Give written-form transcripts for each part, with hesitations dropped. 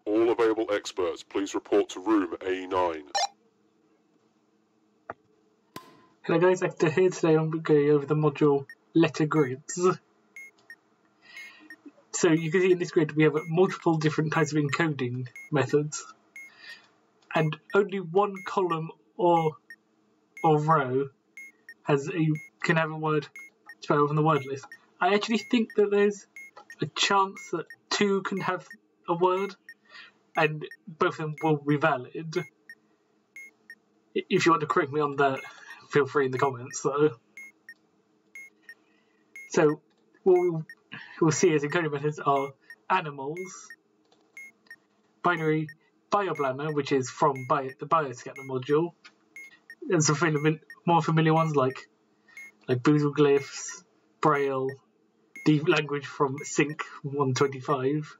All available experts, please report to room A9. Hello guys, Hector here. Today I'm going over the module letter grids. So you can see in this grid we have multiple different types of encoding methods, and only one column or row can have a word spelled from the word list. I actually think that there's a chance that two can have a word, and both of them will be valid. If you want to correct me on that, feel free in the comments though. So what we'll see as encoding methods are animals, binary bioplanner, which is from the bioscanner module, and some more familiar ones like boozle glyphs, braille, the language from Sync 125.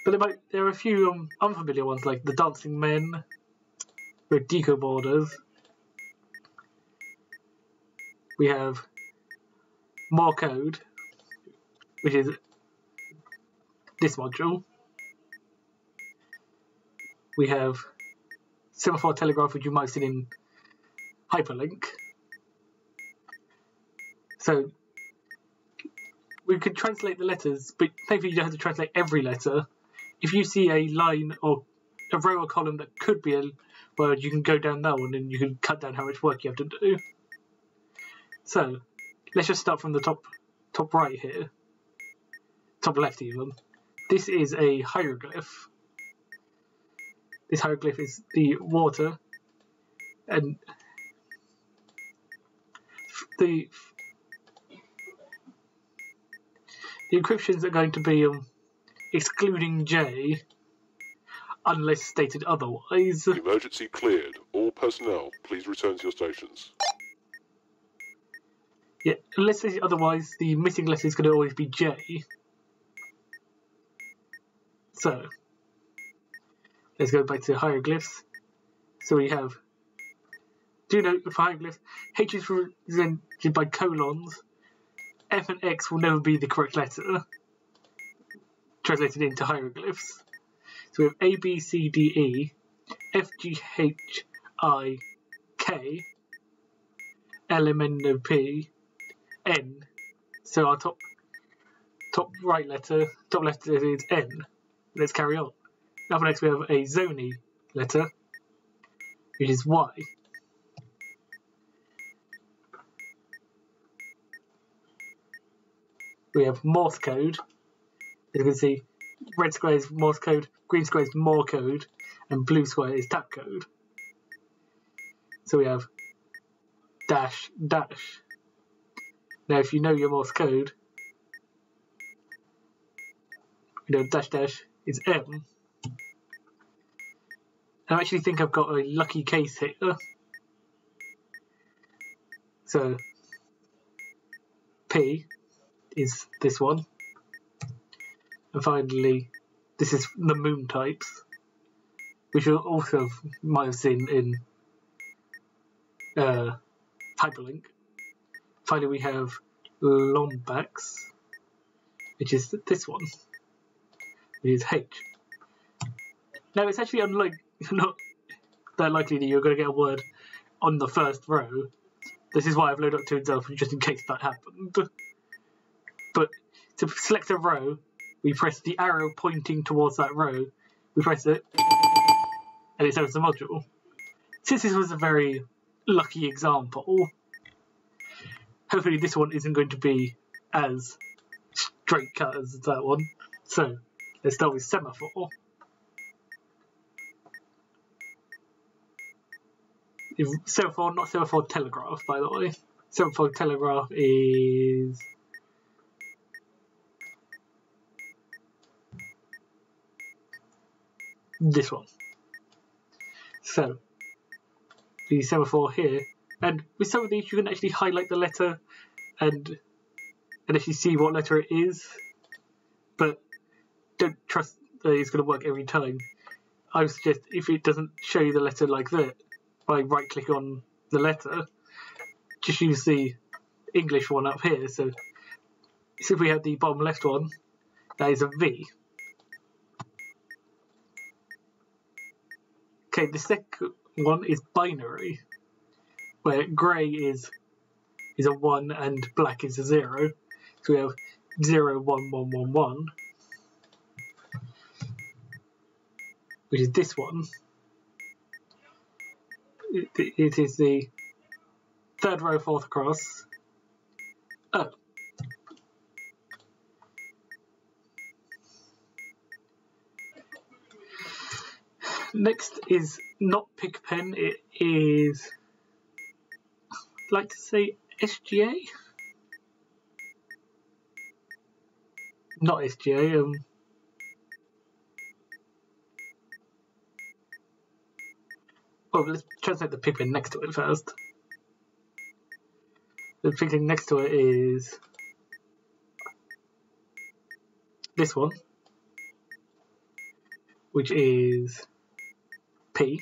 But there are a few unfamiliar ones like the dancing men, with deco borders. We have more code, which is this module. We have semaphore telegraph, which you might have seen in hyperlink. So we could translate the letters, but thankfully you don't have to translate every letter. If you see a line or a row or column that could be a word, you can go down that one and you can cut down how much work you have to do. So let's just start from the top right here, top left even. This is a hieroglyph. This hieroglyph is the water, and the encryptions are going to be excluding J unless stated otherwise. Emergency cleared. All personnel, please return to your stations. Yeah, unless stated otherwise, the missing letter is going to always be J. So let's go back to hieroglyphs. So we have, do note for hieroglyphs, H is represented by colons. F and X will never be the correct letter translated into hieroglyphs. So we have A, B, C, D, E, F, G, H, I, K, L, M, N, O, P, N. So our top left letter is N. Let's carry on. Now for next we have a Zoni letter, which is Y. We have Morse code. As you can see, red square is Morse code, green square is more code, and blue square is tap code. So we have dash, dash. Now if you know your Morse code, you know dash dash is M. I actually think I've got a lucky case here. So P is this one. And finally, this is the moon types, which you also might have seen in hyperlink. Finally, we have Lombax, which is this one, which is H. Now, it's actually not that likely that you're going to get a word on the first row. This is why I've loaded up to itself, just in case that happened. But to select a row, we press the arrow pointing towards that row, we press it, and it opens the module. Since this was a very lucky example, hopefully this one isn't going to be as straight cut as that one. So let's start with semaphore. Semaphore, not semaphore telegraph, by the way. Semaphore telegraph is this one. So the semaphore here, and with some of these you can actually highlight the letter and actually see what letter it is, but don't trust that it's going to work every time. I would suggest if it doesn't show you the letter like that, by right click on the letter, just use the English one up here. So if we have the bottom left one, That is a V. Okay, the second one is binary, where grey is a 1 and black is a 0. So we have 0, 1, 1, 1, 1, which is this one. It is the third row, fourth across. Oh. Next is not pick pen, it is, I'd like to say SGA? Not SGA, well, let's translate the pick pen next to it first. The pick pen next to it is this one, which is P.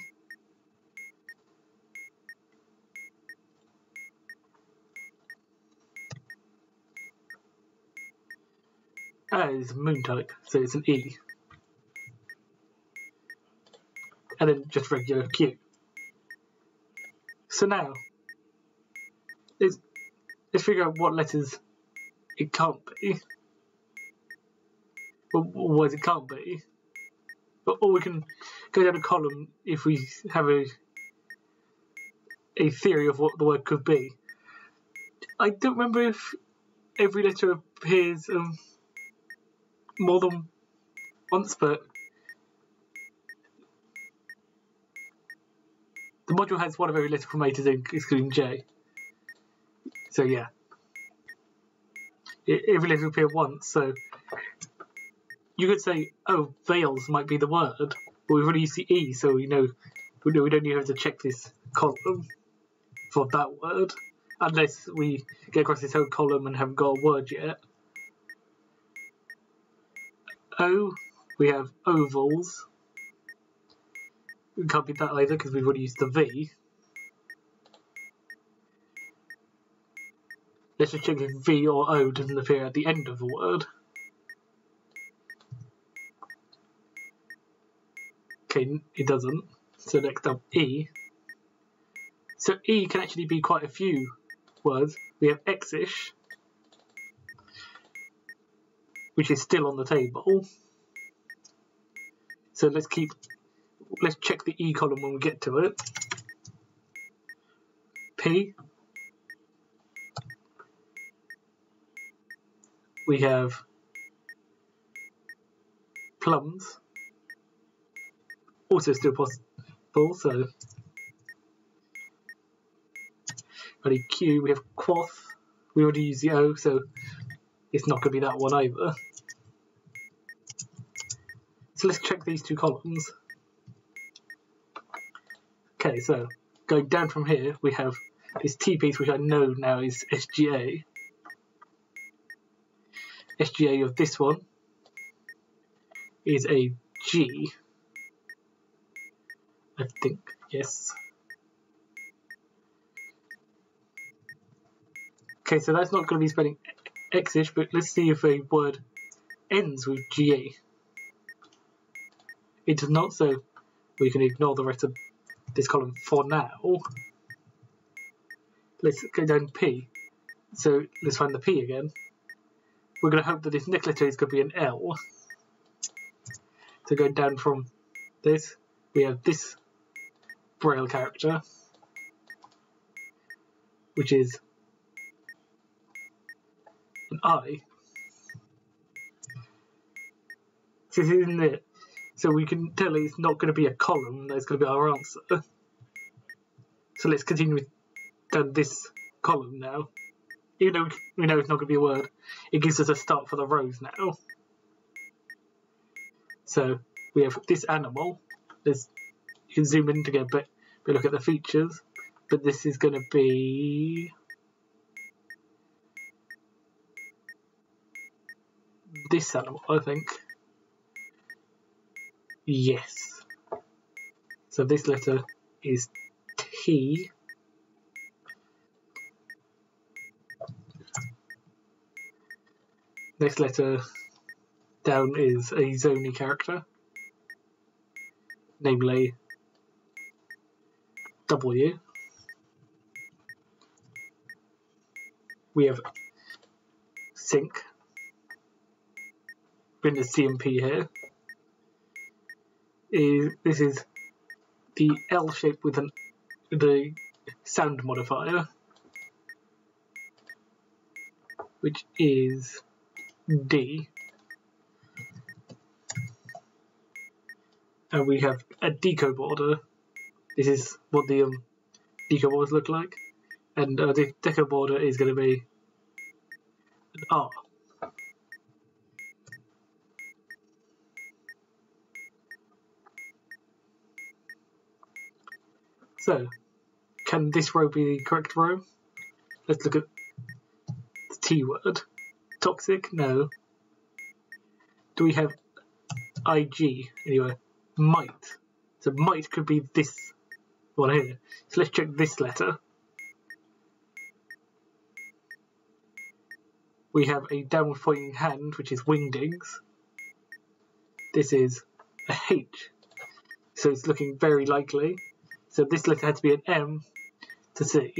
Is moon type, so it's an E. And then just regular Q. So now, let's figure out what letters it can't be. Well, what it can't be. Or we can go down a column if we have a theory of what the word could be. I don't remember if every letter appears more than once, but the module has one of every letter from A to Z, excluding J. So yeah, every letter will appear once. So you could say, oh, veils might be the word, but we've already used the E, so we don't even have to check this column for that word, unless we get across this whole column and haven't got a word yet. O, we have ovals. We can't be that either because we've already used the V. Let's just check if V or O doesn't appear at the end of the word. Okay, it doesn't. So next up, E. So E can actually be quite a few words. We have X-ish, which is still on the table. So let's check the E column when we get to it. P. We have plums. Also still possible, so ready, Q, we have quoth. We already used the O, so it's not going to be that one either. So let's check these two columns. Okay, so going down from here, we have this T piece, which I know now is SGA. SGA of this one is a G. I think, yes. Okay, so that's not going to be spelling X-ish, but let's see if a word ends with GA. It does not, so we can ignore the rest of this column for now. Let's go down P. So let's find the P again. We're going to hope that this next letter is going to be an L. So going down from this, we have this Braille character, which is an I. So this isn't it. So we can tell it's not going to be a column, that's going to be our answer. So let's continue with down this column now. Even though we know it's not going to be a word, it gives us a start for the rows now. So we have this animal. You can zoom in to get a bit look at the features, but this is going to be this animal, I think. Yes. So this letter is T. Next letter down is a Zony character, namely W. We have sync in the CMP here. This is the L shape with the sound modifier, which is D. And we have a deco border. This is what the deco borders look like. And the deco border is going to be an R. So, can this row be the correct row? Let's look at the T word. Toxic? No. Do we have IG anyway? Might. So might could be this one here. So let's check this letter. We have a downward pointing hand, which is wingdings. This is a H. So it's looking very likely. So this letter had to be an M to C.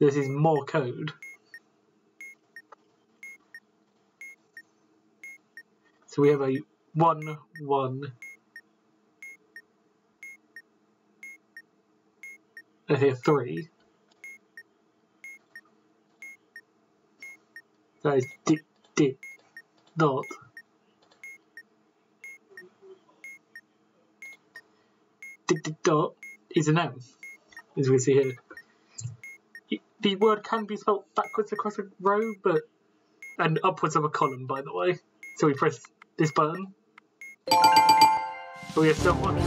This is more code. So we have a 1, 1. And here 3. That is dot. Dot is an M, as we see here. The word can be spelled backwards across a row, and upwards of a column, by the way. So we press this button. We have someone.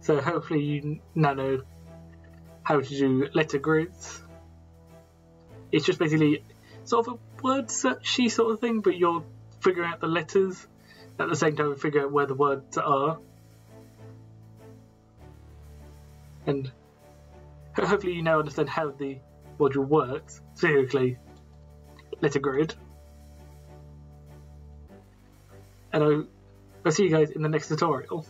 So hopefully you now know how to do letter grids. It's just basically sort of a word searchy sort of thing, but you're figuring out the letters at the same time, figure out where the words are. And hopefully you now understand how the module works, specifically letter grid. And I'll see you guys in the next tutorial.